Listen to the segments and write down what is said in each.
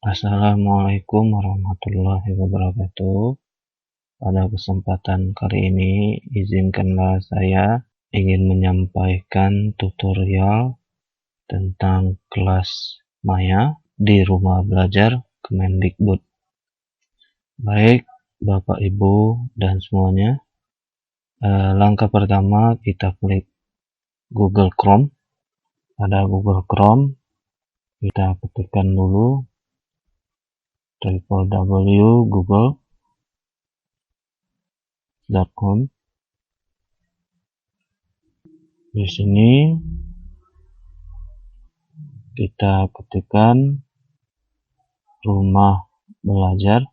Assalamualaikum warahmatullahi wabarakatuh. Pada kesempatan kali ini, izinkanlah saya ingin menyampaikan tutorial tentang kelas Maya di rumah belajar Kemendikbud. Baik, Bapak, Ibu, dan semuanya. Langkah pertama, kita klik Google Chrome. Pada Google Chrome, kita ketikkan dulu www.google.com. Di sini kita ketikkan rumah belajar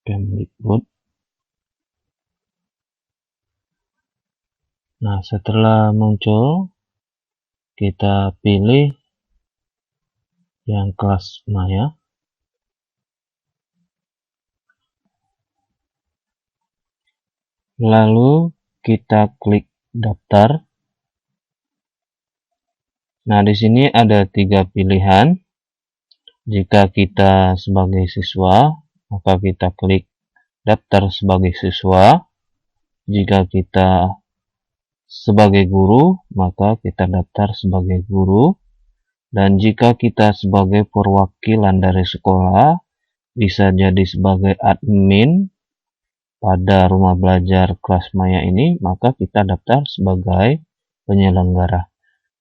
Kemdikbud. Nah, setelah muncul, kita pilih yang kelas Maya. Lalu kita klik daftar. Nah, di sini ada 3 pilihan. Jika kita sebagai siswa, maka kita klik daftar sebagai siswa. Jika kita sebagai guru, maka kita daftar sebagai guru. Dan jika kita sebagai perwakilan dari sekolah, bisa jadi sebagai admin pada rumah belajar kelas Maya ini, maka kita daftar sebagai penyelenggara.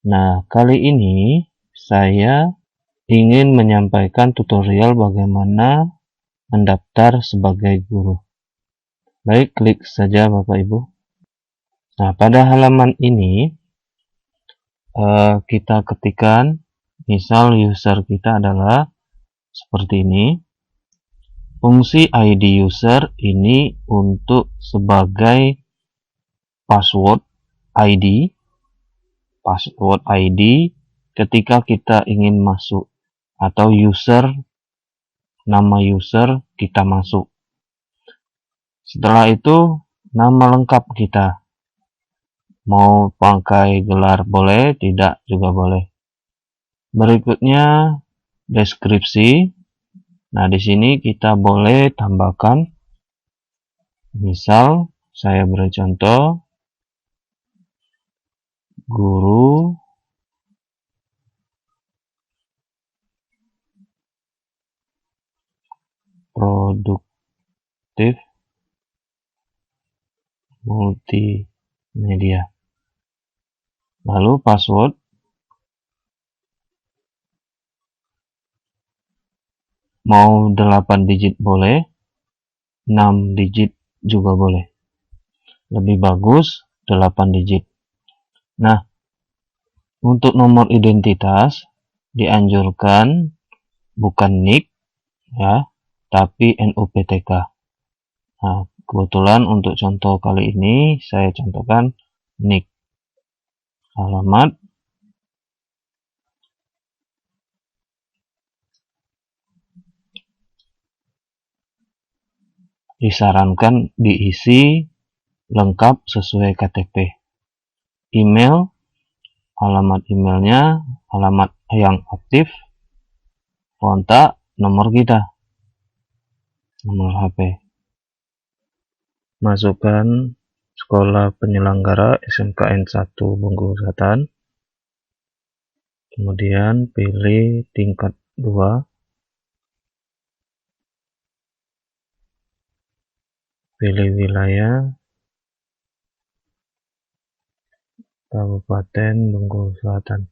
Nah, kali ini saya ingin menyampaikan tutorial bagaimana mendaftar sebagai guru. Baik, klik saja Bapak Ibu. Nah, pada halaman ini kita ketikkan, misal user kita adalah seperti ini. Fungsi ID user ini untuk sebagai password ID ketika kita ingin masuk, atau nama user kita masuk. Setelah itu nama lengkap kita, mau pakai gelar boleh, tidak juga boleh. Berikutnya deskripsi. Nah, di sini kita boleh tambahkan, misal saya beri contoh, guru produktif multimedia. Lalu password, mau 8 digit boleh, 6 digit juga boleh. Lebih bagus 8 digit. Nah, untuk nomor identitas dianjurkan bukan NIK ya, tapi NUPTK. Nah, kebetulan untuk contoh kali ini saya contohkan NIK. Alamat, disarankan diisi lengkap sesuai KTP. Email, alamat emailnya, alamat yang aktif, kontak, nomor kita, nomor HP. Masukkan sekolah penyelenggara SMKN 1 Bengkulu Selatan. Kemudian pilih tingkat 2. Pilih wilayah Kabupaten Bengkulu Selatan.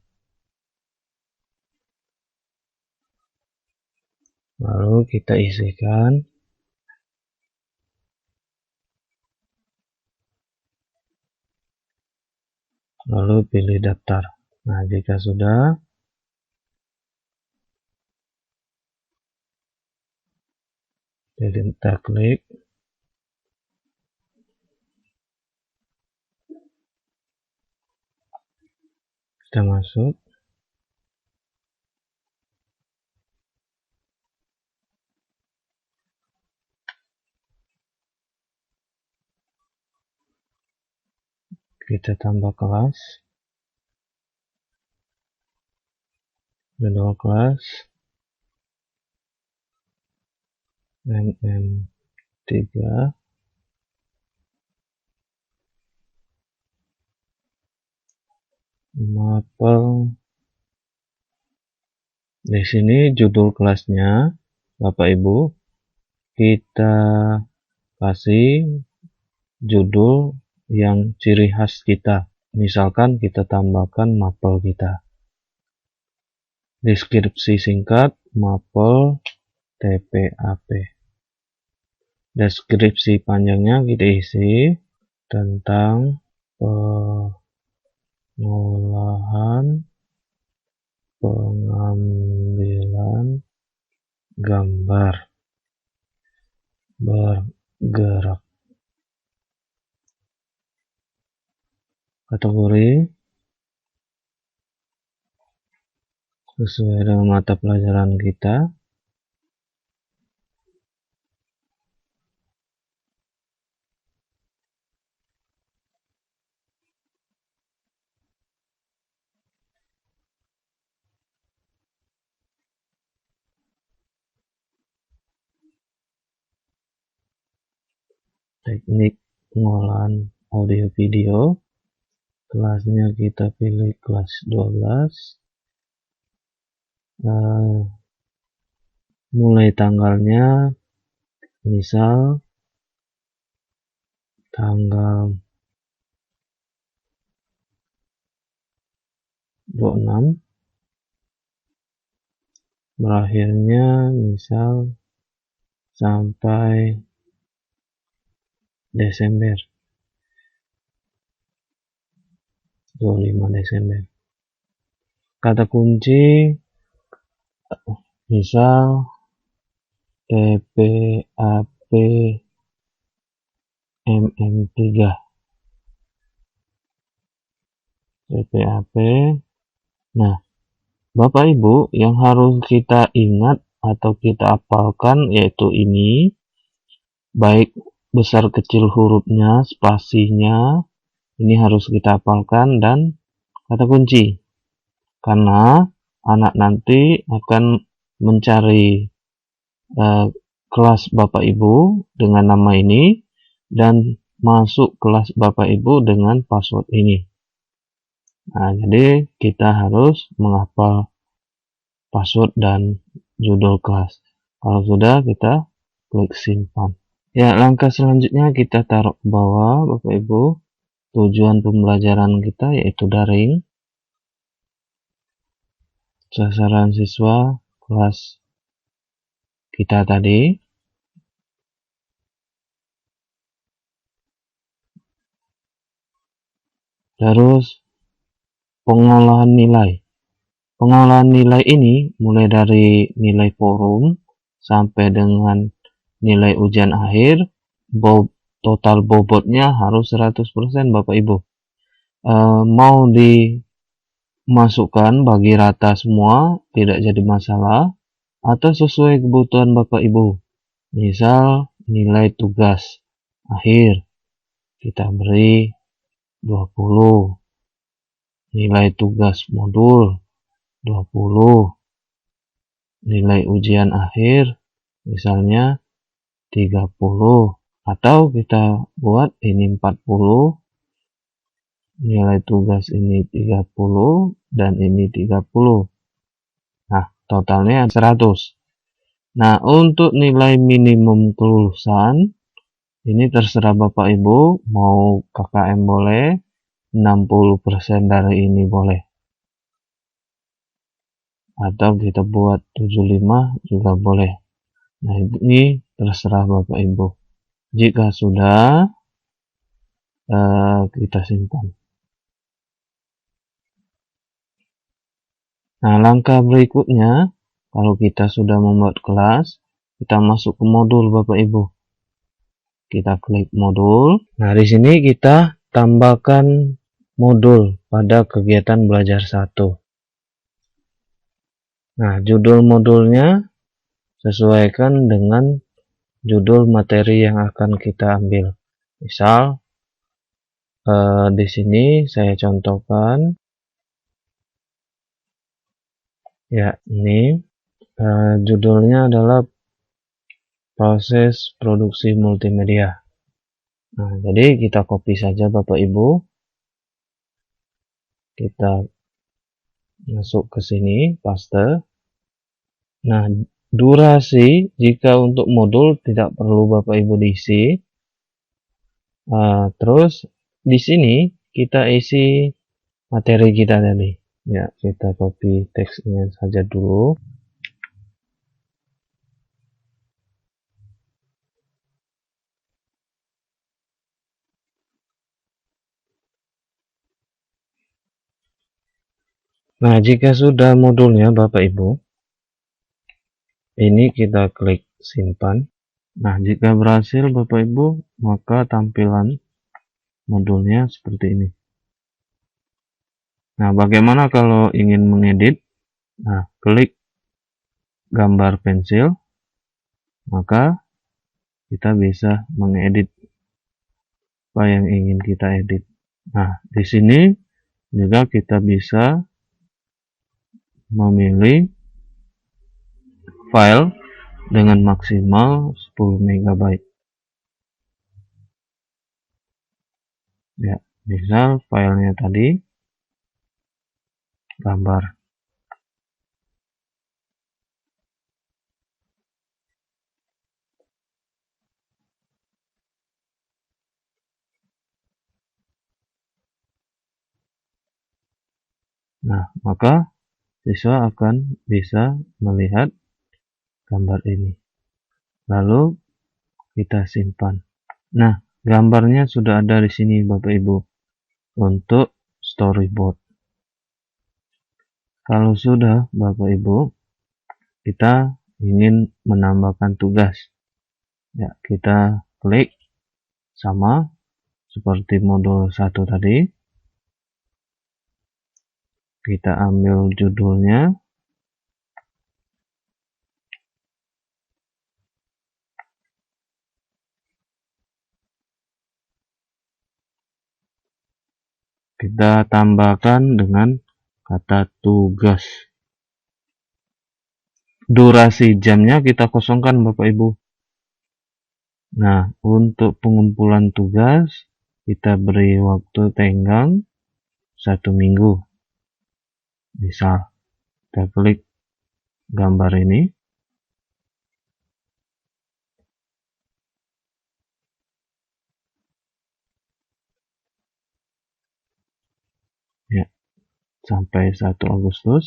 Lalu kita isikan. Lalu pilih daftar. Nah, jika sudah, kita klik. Kita masuk. Kita tambah kelas. judul kelas MM3 mapel. Di sini judul kelasnya Bapak Ibu kita kasih judul yang ciri khas kita. Misalkan kita tambahkan mapel kita. Deskripsi singkat mapel TPAP. Deskripsi panjangnya kita isi tentang pengolahan pengambilan gambar bergerak. Kategori sesuai dengan mata pelajaran kita. Teknik pengolahan audio video, kelasnya kita pilih kelas 12. Mulai tanggalnya misal tanggal 26, berakhirnya misal sampai Desember, 25 Desember. Kata kunci misal TPAP MM3. TPAP. Nah, Bapak Ibu yang harus kita ingat atau kita hafalkan yaitu ini, baik besar kecil hurufnya, spasinya, ini harus kita hafalkan, dan kata kunci. Karena anak nanti akan mencari kelas Bapak Ibu dengan nama ini dan masuk kelas Bapak Ibu dengan password ini. Nah, jadi kita harus menghafal password dan judul kelas. Kalau sudah, kita klik simpan. Ya, langkah selanjutnya kita taruh ke bawah, Bapak Ibu. Tujuan pembelajaran kita yaitu daring. Sasaran siswa kelas kita tadi. Terus pengolahan nilai. Pengolahan nilai ini mulai dari nilai forum sampai dengan nilai ujian akhir. Total bobotnya harus 100% Bapak Ibu. Mau dimasukkan bagi rata semua tidak jadi masalah, atau sesuai kebutuhan Bapak Ibu. Misal nilai tugas akhir kita beri 20, nilai tugas modul 20, nilai ujian akhir misalnya 30, atau kita buat ini 40, nilai tugas ini 30 dan ini 30. Nah, totalnya 100. Nah, untuk nilai minimum kelulusan ini terserah Bapak Ibu, mau KKM boleh, 60% dari ini boleh, atau kita buat 75 juga boleh. Nah, ini terserah Bapak Ibu. Jika sudah, kita simpan. Nah, langkah berikutnya, kalau kita sudah membuat kelas, kita masuk ke modul Bapak Ibu. Kita klik modul. Nah, di sini kita tambahkan modul pada kegiatan belajar 1. Nah, judul modulnya sesuaikan dengan judul materi yang akan kita ambil. Misal di sini saya contohkan Ya, ini judulnya adalah proses produksi multimedia. Nah, jadi kita copy saja Bapak Ibu. Kita masuk ke sini, paste. Nah, durasi jika untuk modul tidak perlu Bapak Ibu diisi. Terus di sini kita isi materi kita tadi. Ya, kita copy teksnya saja dulu. Nah, jika sudah modulnya Bapak Ibu, ini kita klik simpan. Nah, jika berhasil Bapak Ibu, maka tampilan modulnya seperti ini. Nah, bagaimana kalau ingin mengedit? Nah, klik gambar pensil, maka kita bisa mengedit apa yang ingin kita edit. Nah, di sini juga kita bisa memilih file dengan maksimal 10 MB. Ya, misal filenya tadi gambar. Nah, maka siswa akan bisa melihat gambar ini. Lalu kita simpan. Nah, gambarnya sudah ada di sini Bapak Ibu untuk storyboard. Kalau sudah Bapak Ibu, kita ingin menambahkan tugas. Ya, kita klik sama seperti modul 1 tadi. Kita ambil judulnya. Kita tambahkan dengan kata tugas. Durasi jamnya kita kosongkan Bapak Ibu. Nah, untuk pengumpulan tugas kita beri waktu tenggang 1 minggu. Misal kita klik gambar ini. Ya, sampai 1 Agustus.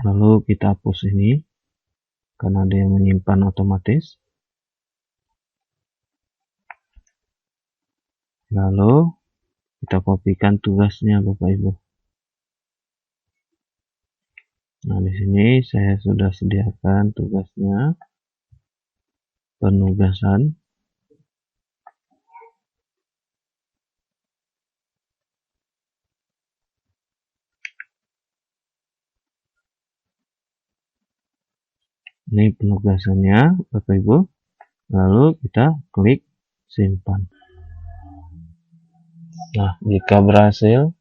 Lalu kita hapus ini karena dia menyimpan otomatis. Lalu kita kopikan tugasnya Bapak Ibu. Nah, di sini saya sudah sediakan tugasnya. Penugasan. Ini penugasannya Bapak Ibu. Lalu kita klik simpan. Nah, jika berhasil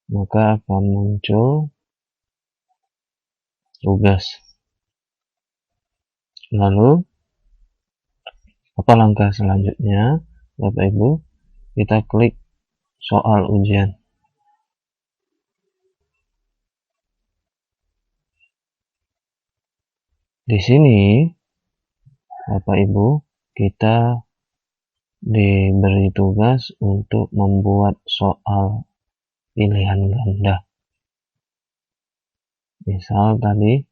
maka akan muncul tugas. Lalu apa langkah selanjutnya Bapak Ibu? Kita klik soal ujian. Di sini Bapak Ibu, kita diberi tugas untuk membuat soal pilihan ganda. Misal tadi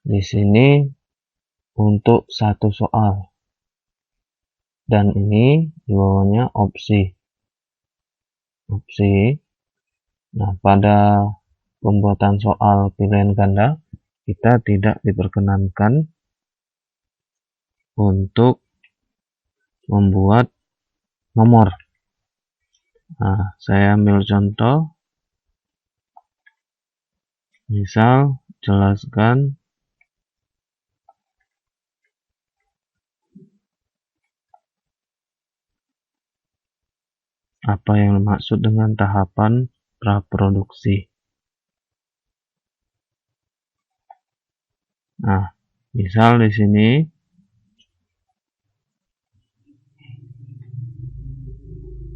di sini untuk 1 soal, dan ini di bawahnya opsi. Nah, pada pembuatan soal pilihan ganda kita tidak diperkenankan untuk membuat nomor. Nah, saya ambil contoh. Misal jelaskan Apa yang dimaksud dengan tahapan praproduksi? Nah, misal di sini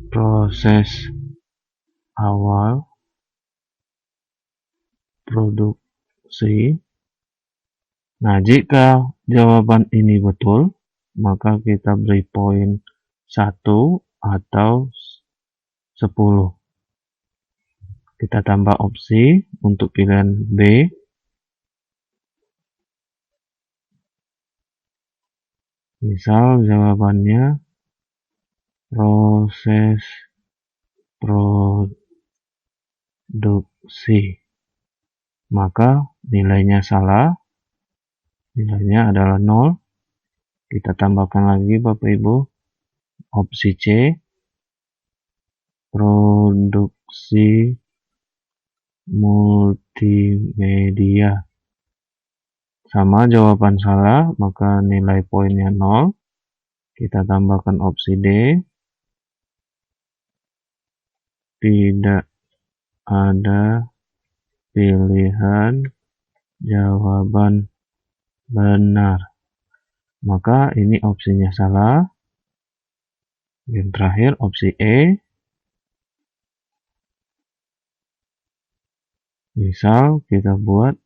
proses awal produksi. Nah, jika jawaban ini betul, maka kita beri poin 1 atau 10. Kita tambah opsi untuk pilihan B. Misal jawabannya proses produksi. Maka nilainya salah. Nilainya adalah 0. Kita tambahkan lagi Bapak Ibu. Opsi C. Produksi multimedia. Sama jawaban salah, maka nilai poinnya 0. Kita tambahkan opsi D. Tidak ada pilihan jawaban benar. Maka ini opsinya salah. Yang terakhir opsi E. Misal kita buat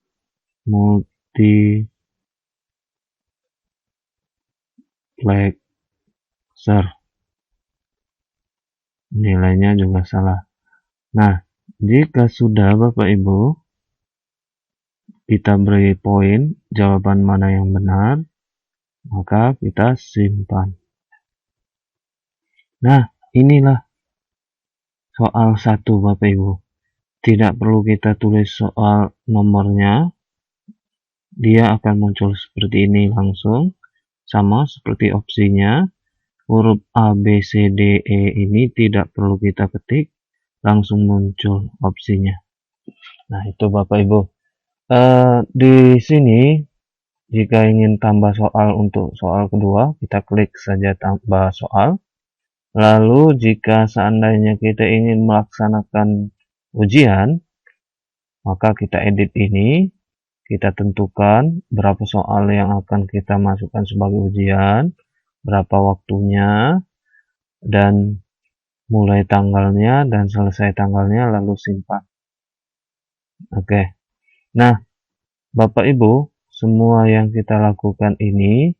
multiplexer. Nilainya juga salah. Nah, jika sudah Bapak Ibu, kita beri poin jawaban mana yang benar, maka kita simpan. Nah, inilah soal 1 Bapak Ibu. Tidak perlu kita tulis soal nomornya. Dia akan muncul seperti ini langsung. Sama seperti opsinya. Huruf A, B, C, D, E ini tidak perlu kita ketik. Langsung muncul opsinya. Nah, itu Bapak Ibu. Di sini, jika ingin tambah soal untuk soal kedua, kita klik saja tambah soal. Lalu jika seandainya kita ingin melaksanakan ujian, maka kita edit ini, kita tentukan berapa soal yang akan kita masukkan sebagai ujian, berapa waktunya, dan mulai tanggalnya dan selesai tanggalnya, lalu simpan. Oke. Nah, Bapak Ibu, semua yang kita lakukan ini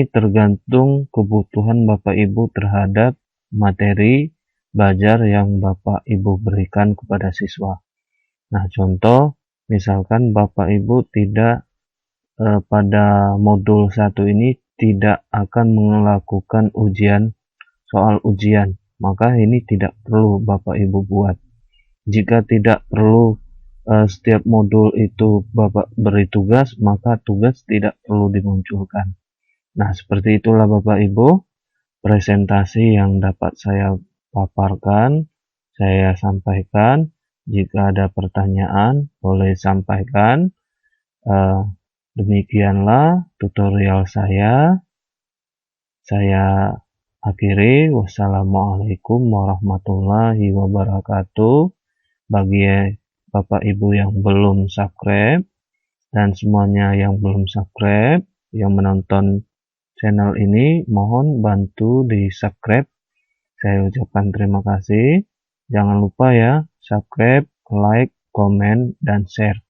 tergantung kebutuhan Bapak Ibu terhadap materi belajar yang Bapak Ibu berikan kepada siswa. Nah, contoh, misalkan Bapak Ibu tidak pada modul 1 ini tidak akan melakukan soal ujian, maka ini tidak perlu Bapak Ibu buat. Jika tidak perlu setiap modul itu Bapak beri tugas, maka tugas tidak perlu dimunculkan. Nah, seperti itulah Bapak Ibu presentasi yang dapat saya paparkan, saya sampaikan. Jika ada pertanyaan, boleh sampaikan. Demikianlah tutorial saya. Saya akhiri. Wassalamualaikum warahmatullahi wabarakatuh. Bagi Bapak Ibu yang belum subscribe dan semuanya yang belum subscribe, yang menonton channel ini, mohon bantu di subscribe. Saya ucapkan terima kasih. Jangan lupa ya, subscribe, like, komen, dan share.